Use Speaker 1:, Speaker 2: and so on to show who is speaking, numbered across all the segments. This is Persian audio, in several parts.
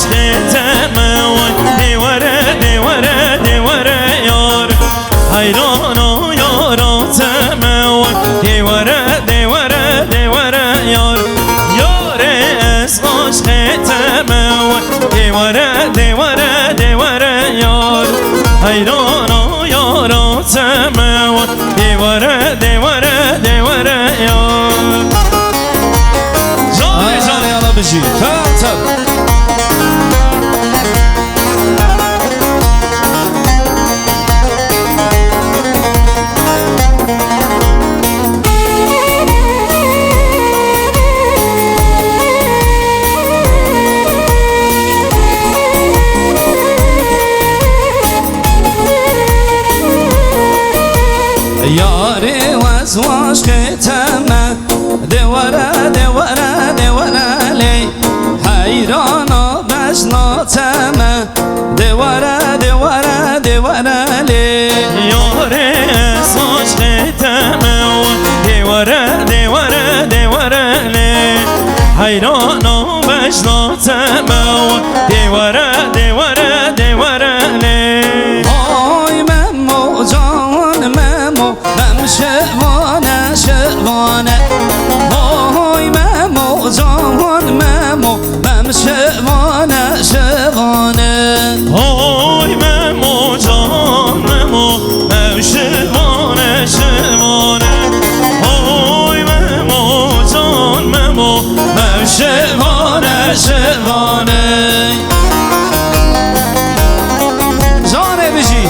Speaker 1: عشقتم دیواره دیواره دیواره یار حیران و یاراتم دیواره دیواره دیواره یار یار از عشقتم دیواره دیواره دیواره یار حیران و یاراتم دیواره دیواره دیواره یار جان جان یالا بجی
Speaker 2: یاری وز عشقتم دیواره دیواره دیواره لی حیران و بشناتم دیواره دیواره دیواره لی
Speaker 1: یاری از عشقتم دیواره دیواره دیواره لی حیران و بشناتم دیواره دیواره دیواره لی
Speaker 2: آی ممو جان ممو شوانه شوانه آی ممو جان ممو شوانه شوانه
Speaker 1: آی ممو جان ممو شوانه شوانه آی ممو جان ممو شوانه شوانه
Speaker 2: جانه بشی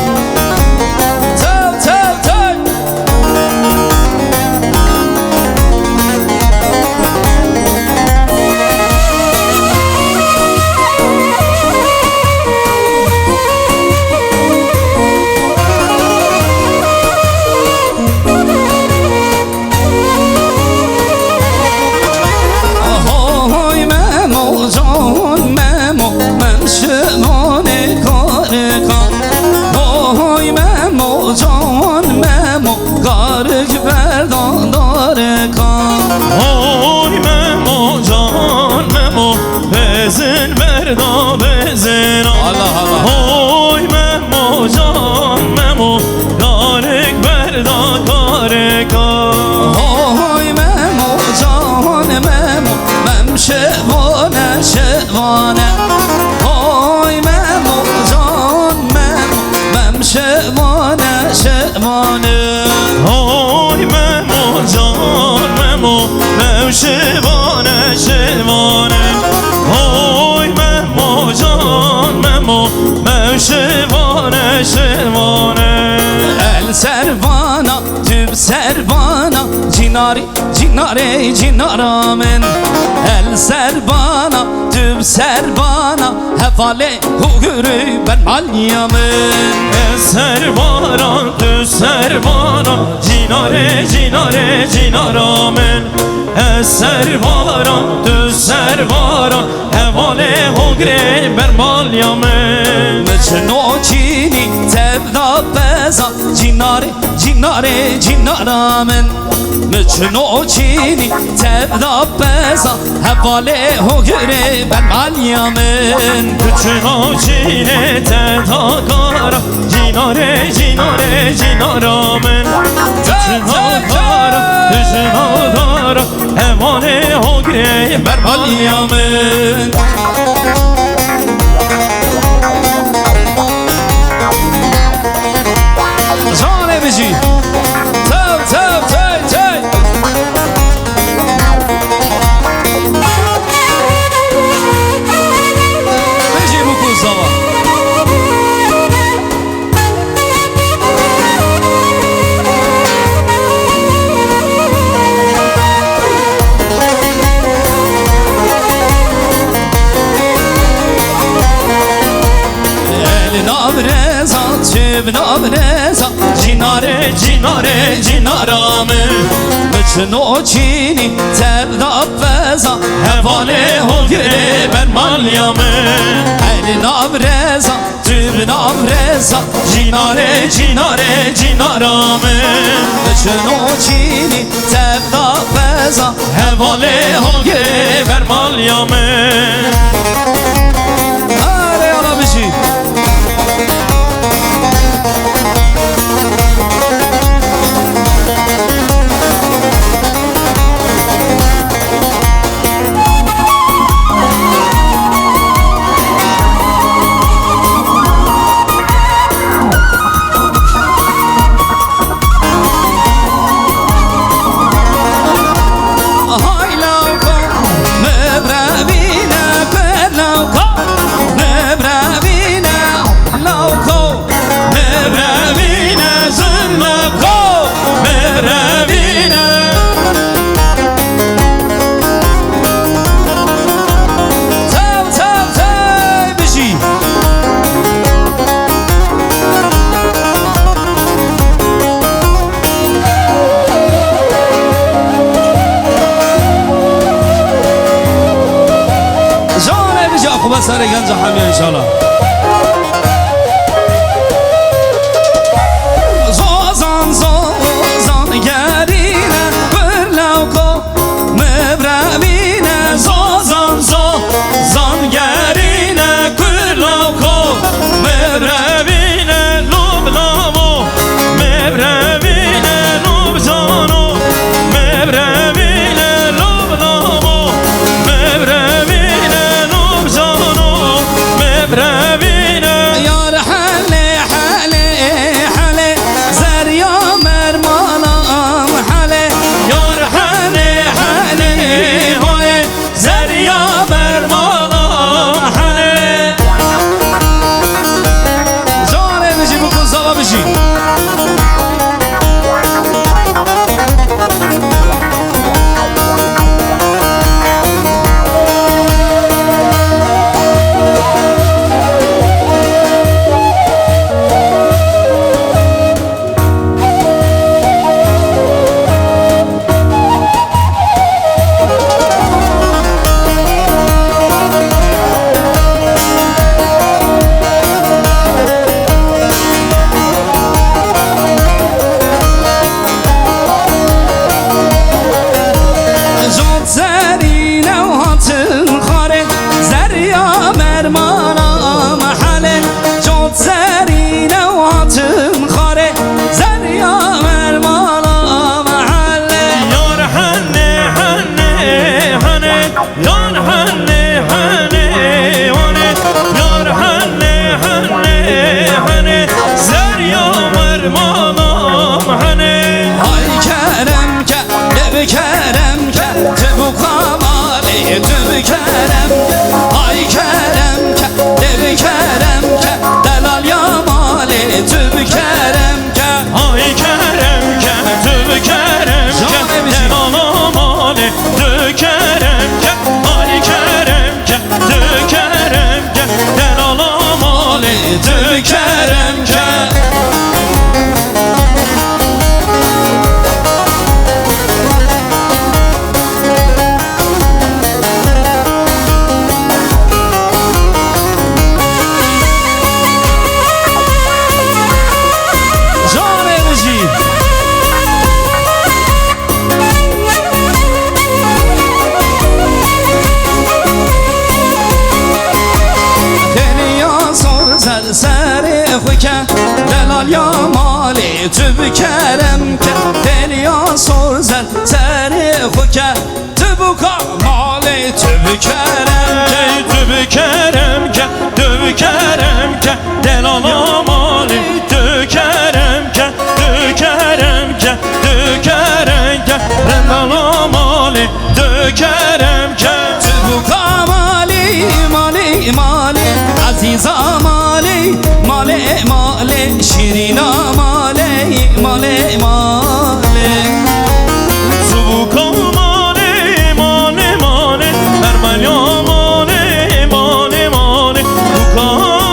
Speaker 1: بزن بردا بزن اوی ممو جان ممو کارک بردا کارک
Speaker 2: اوی ممو جان ممو مم شوانه شوانه اوی ممو جان ممو مم شوانه شوانه
Speaker 1: اوی ممو جان ممو مم شوانه شوانه اوی ممو جان ممو مم شوانه شوانه
Speaker 2: el servana tüb servana cinari cinare cinaramen el servana tüb servana hefale hugürü ben malyamen
Speaker 1: el servana tüb servana cinare cinare cinaramen el servana tüb servana hefale hugürü ben malyamen
Speaker 2: mecnocini tevda beza cinare cinare cinaramen mecnocini tevda beza hevale hugure ben malyamen
Speaker 1: mecnocini tevda kara cinare cinare cinaramen mecnocini tevda hevale hugure ben malyamen
Speaker 2: Beci tav tav tay tay Beci bu kuzama El navreza tüb navreza
Speaker 1: cinare cinare cinarame
Speaker 2: mecnocini tevda beza
Speaker 1: hevale hogre ben malyame
Speaker 2: el navreza tüb navreza
Speaker 1: cinare cinare cinarame
Speaker 2: mecnocini tevda beza
Speaker 1: hevale hogre ben malyame
Speaker 2: بجا خوبه سر گنج همه انشالله زازان زازان گرینه برلوکو مبرمینه
Speaker 1: زازان زازان گرینه کرلاکو مبرمینه لبنامو مبرمینه لبزانو مبرمینه لبنامو مبرمینه لبزانو مبرمینه
Speaker 2: یار حله حله حله زریا مرمانم حله
Speaker 1: یار حله حله های زریا برمانم حله
Speaker 2: جانه بشی بکن سالا بشی کرم که تو کمالی تو کرم های کرم که تو کرم که دلال یا مالی تو کرم که
Speaker 1: های کرم که تو کرم که دلال مالی تو کرم که های کرم که تو کرم که دلال مالی تو کرم که
Speaker 2: دلال یا مالی تو بکرم که دلیا سر زد سر خو که تو بکا مالی تو بکرم که
Speaker 1: تو بکرم که تو بکرم که دلال مالی تو کرم که تو کرم که تو کرم که دلال مالی تو کرم که
Speaker 2: تو بکا مالی مالی مالی عزیزا مالی مالی مالی شیرینا مالی مالی مالی
Speaker 1: سبوکا مالی مالی مالی برمالیا مالی مالی مالی بوکا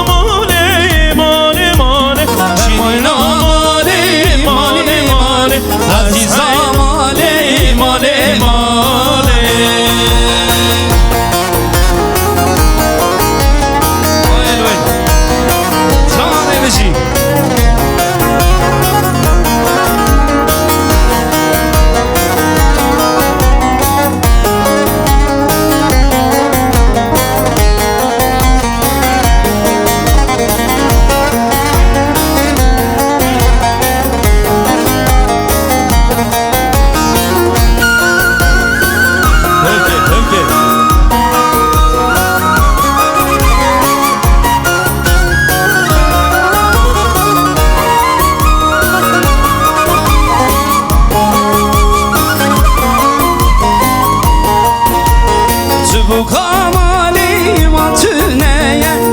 Speaker 1: مالی مالی مالی شیرینا مالی مالی مالی عزیزا
Speaker 2: مالی مالی مالی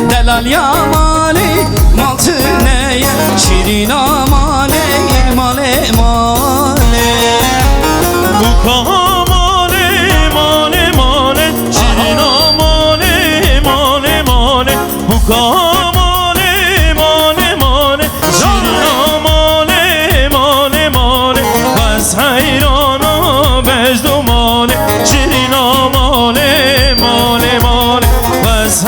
Speaker 2: دلال یا مالی مالتونه شیرینا مالی مالی مالی
Speaker 1: بوکا مالی مالی مالی شیرینا مالی مالی مالی بوکا مالی مالی مالی شیرینا مالی مالی مالی بس حیران و بجد و مالی شیرینا مالی مالی مالی بس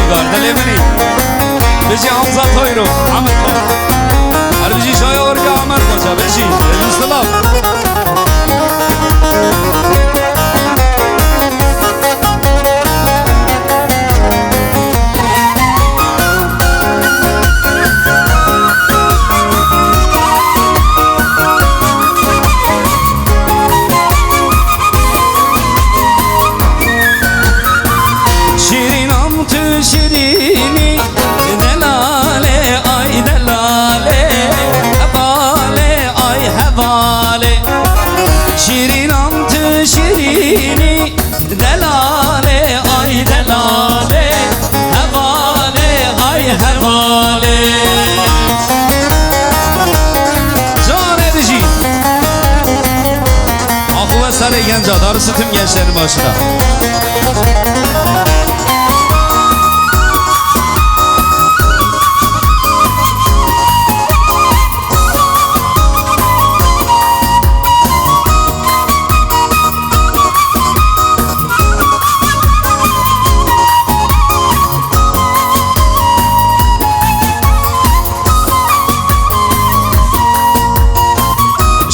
Speaker 2: نگار دلی منی بجی حمزه تویرو عمر کن هر بجی شای ورگا عمر کن بجی المستلاف شیرینی دلاله آی دلاله حواله آی حواله شیرینم تو شیرینی دلاله آی دلاله حواله آی حواله جانه بجی آخوه سر گنجا دارستم gençlerin başına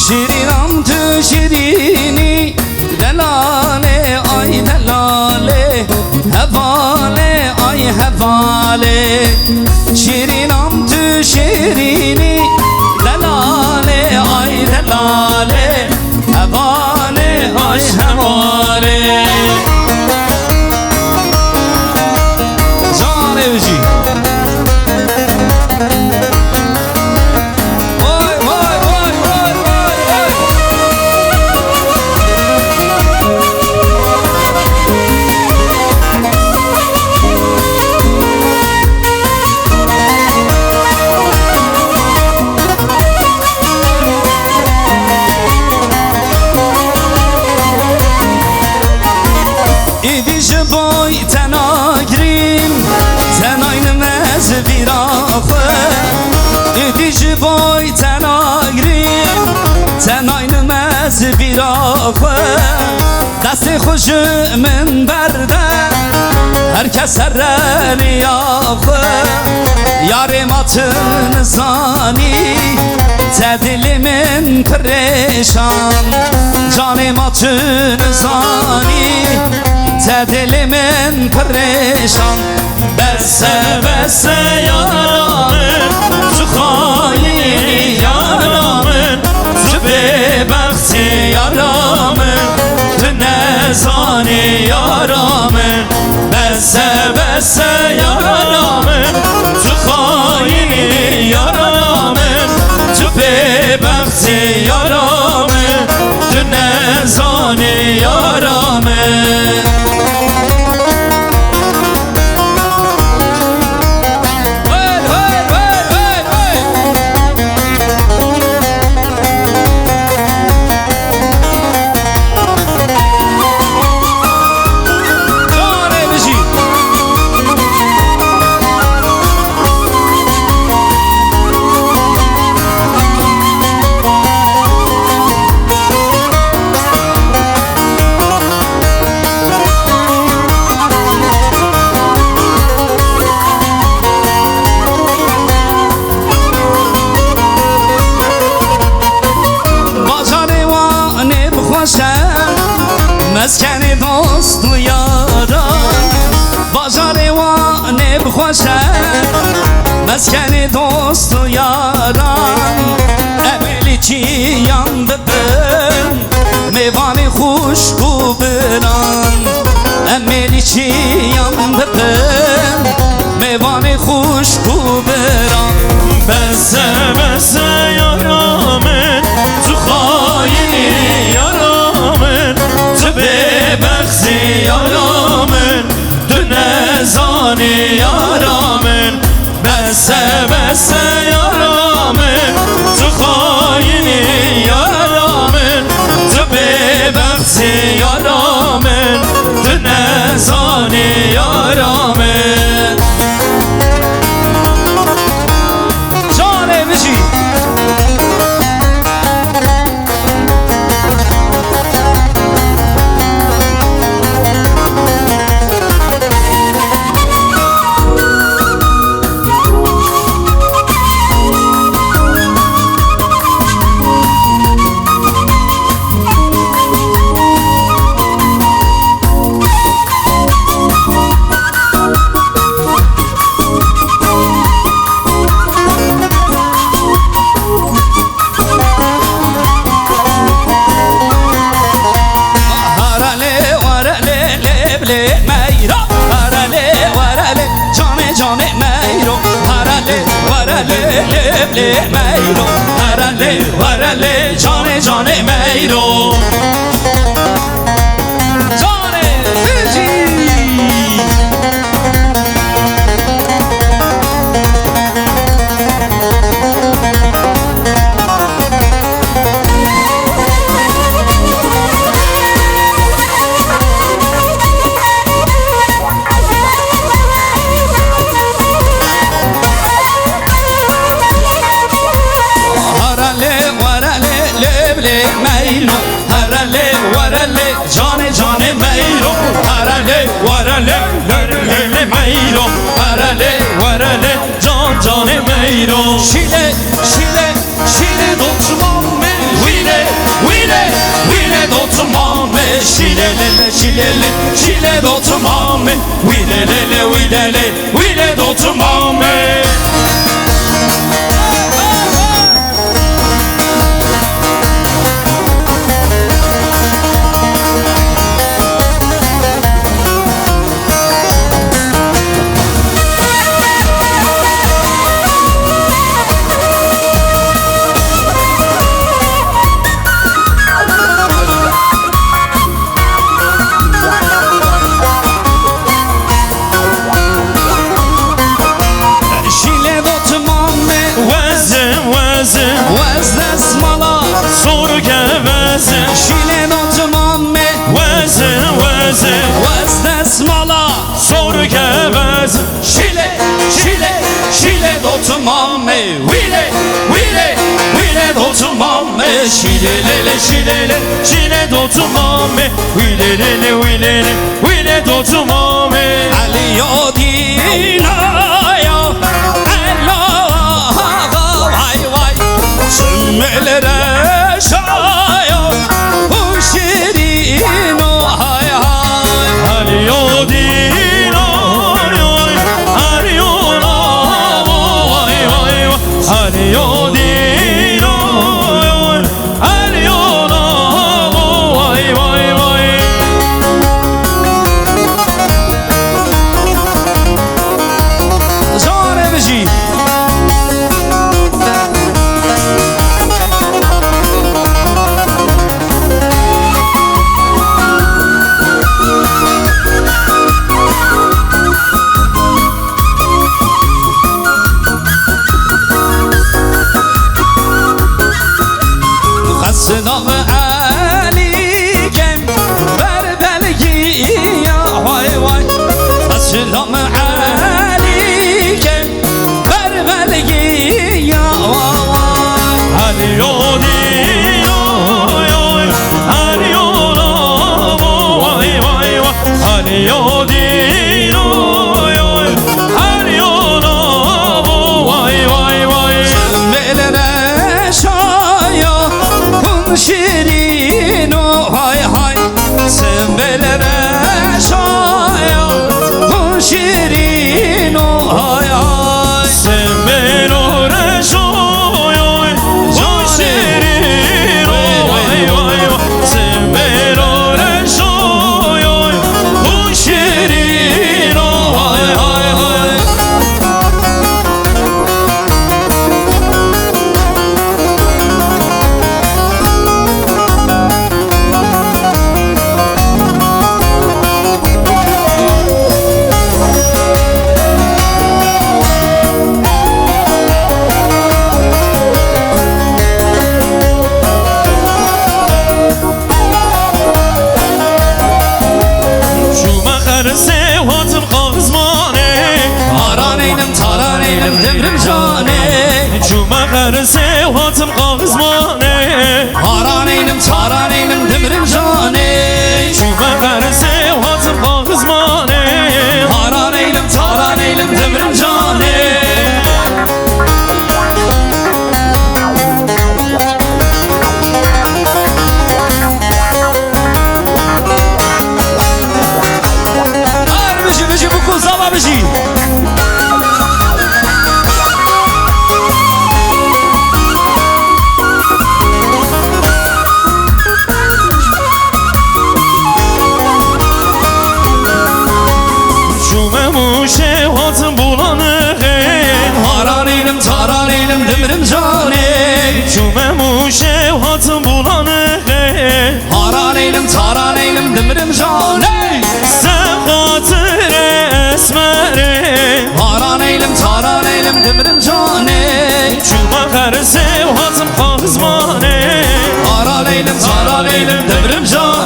Speaker 2: شیرینم تو شیرینی دلاله آی دلاله حواله آی حواله شیرینم تو شیرینی دلاله آی دلاله حواله آی حواله جانه بجی ایدیش بای تناگرین تناین مز بیراخه ایدیش بای تناگرین تناین مز بیراخه دست خوش من برده هر کس رلی آخه یار ماتن زانی تدل من پریشان جان ماتن زانی تدل من پریشان بسه بسه یارامن تو خواهی یارامن تو ببختی یارامن تو نزانی یارامن بسه بسه یارامن تو خواهی یارامن تو ببختی یارامن تو نزانی یارامن مسکن دوست و یاران بازار وانه بخوشن مسکن دوست و یاران اولی چی یان ببن میوان خوشک و بران اولی چی یان ببن میوان خوشک و بران
Speaker 1: بسه بسه یارامن تو خواهی یارامن تو ببخشی یارامن تو نزانی یارامن بسه بسه یارامن تو خواهی یارامن تو ببخشی یارامن تو نزانی یارامن
Speaker 2: جانه بجی لبلی میرو هرلی ورلی جان جان میرو جان بجی میرو هرلی ورلی جان جان میرو هرلی ورلی
Speaker 1: لرلی میرو
Speaker 2: هرلی
Speaker 1: ورلی جان جان میرو
Speaker 2: شیله شیله شیله دوتمام ویله ویله ویله دوتمام شیله لله شیله شیله دوتمام ویله لله ویله ویله دوتمام وزن اسمالا
Speaker 1: سرگه وزن
Speaker 2: شیله دوتمام وزن اسمالا
Speaker 1: سرگه وزن
Speaker 2: شیله شیله شیله دوتمام ویله ویله ویله دوتمام شیله لله شیله
Speaker 1: شیله دوتمامه ویله لله ویله ویله دوتمامه
Speaker 2: علی و دینایا الله وای وای سملره شایا و شیرین و های های
Speaker 1: علی و دینای علیونا وای وای علی و دینای علیونا وای وای وای
Speaker 2: زاره بجی صدام علی کم بر بلگی یا وای وای صدام علی کم بر بلگی یا وای
Speaker 1: علی و دینای علیونا وای وای علی و دینای علیونا وای وای وای
Speaker 2: سمبل شایا کن شیرین و های های سمبل شایا کن شیرین و های های
Speaker 1: سمبل رشوی شیرین وای وای سمبل رشوی شیرین وای وای وای قرسه واتم قازمانه
Speaker 2: هارانينم تارانينم دمرم جاني
Speaker 1: شوف قرسه واتم قازمانه
Speaker 2: هارانينم تارانينم دمرم جاني بجي بكو زابا بجي
Speaker 1: موشه هاتم بولانه
Speaker 2: هارانينم eylim, taran eylim demirim canı.
Speaker 1: Cümem uşev hatım bulanı
Speaker 2: Haran eylim, taran eylim demirim canı.
Speaker 1: Sen hatır esmeri
Speaker 2: Haran eylim, taran eylim demirim canı.
Speaker 1: Cüme her sev hatım kazmanı
Speaker 2: Haran eylim, taran eylim demirim canı.